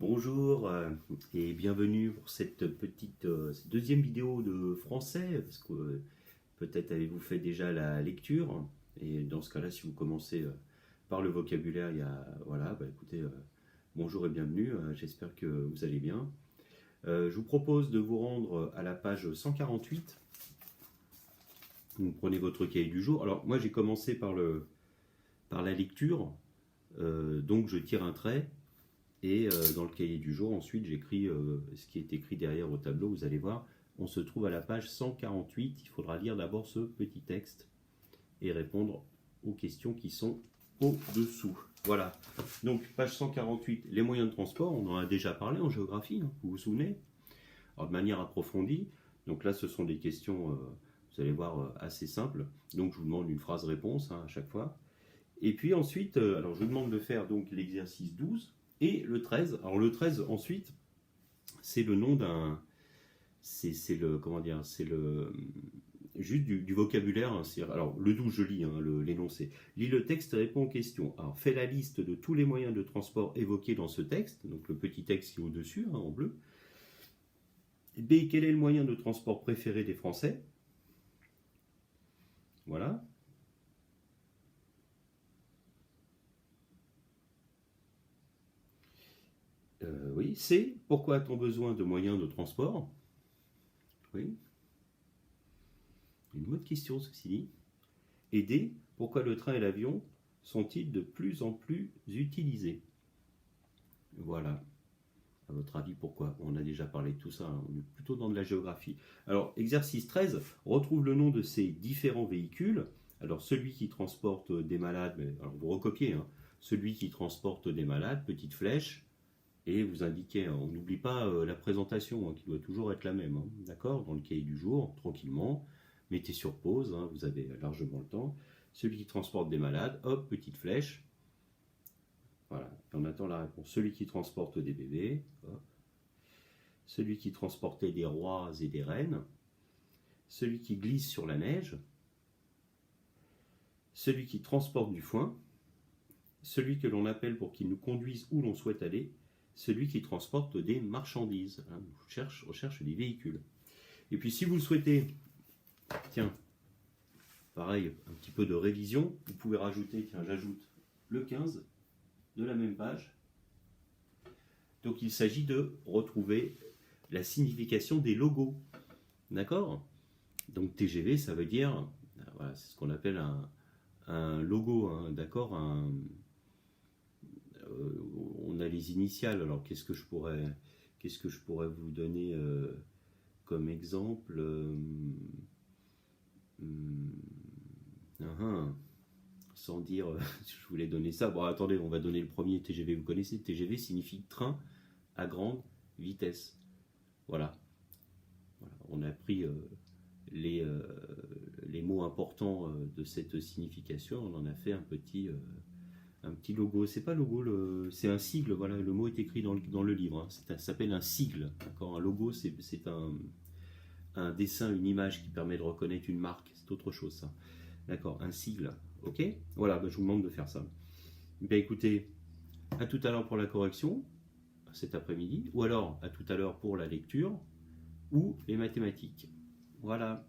Bonjour et bienvenue pour cette cette deuxième vidéo de français, parce que peut-être avez-vous fait déjà la lecture, et dans ce cas-là, si vous commencez par le vocabulaire, voilà, écoutez, bonjour et bienvenue, j'espère que vous allez bien. Je vous propose de vous rendre à la page 148, vous prenez votre cahier du jour. Alors moi j'ai commencé par la lecture, donc je tire un trait. Et dans le cahier du jour, ensuite, j'écris ce qui est écrit derrière au tableau. Vous allez voir, on se trouve à la page 148. Il faudra lire d'abord ce petit texte et répondre aux questions qui sont au-dessous. Voilà. Donc, page 148, les moyens de transport. On en a déjà parlé en géographie, hein, vous vous souvenez? Alors, de manière approfondie. Donc là, ce sont des questions, vous allez voir, assez simples. Donc, je vous demande une phrase-réponse hein, à chaque fois. Et puis ensuite, alors je vous demande de faire donc l'exercice 12. Et le 13, alors le 13 ensuite, c'est le nom d'un, c'est le, comment dire, c'est le, juste du vocabulaire. Hein, alors le 12 je lis hein, l'énoncé. Lis le texte et réponds aux questions. Alors fais la liste de tous les moyens de transport évoqués dans ce texte, donc le petit texte qui est au-dessus, hein, en bleu. B, quel est le moyen de transport préféré des Français? Voilà. Oui. C, pourquoi a-t-on besoin de moyens de transport? Oui. Une bonne question, ceci dit. Et D, pourquoi le train et l'avion sont-ils de plus en plus utilisés? Voilà. À votre avis, pourquoi? On a déjà parlé de tout ça, hein. On est plutôt dans de la géographie. Alors, exercice 13, retrouve le nom de ces différents véhicules. Alors, celui qui transporte des malades, alors vous recopiez, hein, celui qui transporte des malades, petite flèche, et vous indiquez, hein, on n'oublie pas la présentation, hein, qui doit toujours être la même, hein, d'accord? Dans le cahier du jour, tranquillement, mettez sur pause, hein, vous avez largement le temps. Celui qui transporte des malades, hop, petite flèche. Voilà, et on attend la réponse. Celui qui transporte des bébés, hop. Celui qui transportait des rois et des reines. Celui qui glisse sur la neige. Celui qui transporte du foin. Celui que l'on appelle pour qu'il nous conduise où l'on souhaite aller. Celui qui transporte des marchandises. Hein, on cherche des véhicules. Et puis si vous le souhaitez, tiens, pareil, un petit peu de révision, vous pouvez rajouter, tiens, j'ajoute le 15 de la même page. Donc il s'agit de retrouver la signification des logos. D'accord? Donc TGV, ça veut dire, voilà, c'est ce qu'on appelle un logo, hein, d'accord? On a les initiales, alors qu'est-ce que je pourrais vous donner comme exemple? Sans dire, je voulais donner ça. Bon, attendez, on va donner le premier TGV. Vous connaissez, TGV signifie train à grande vitesse. Voilà. On a pris les mots importants de cette signification. On en a fait un petit logo. C'est pas logo, c'est un sigle. Voilà, le mot est écrit dans le livre. Hein. Ça s'appelle un sigle. Un logo, c'est un dessin, une image qui permet de reconnaître une marque. C'est autre chose, ça. D'accord, un sigle. Ok? Voilà, je vous demande de faire ça. Écoutez, à tout à l'heure pour la correction, cet après-midi, ou alors à tout à l'heure pour la lecture, ou les mathématiques. Voilà.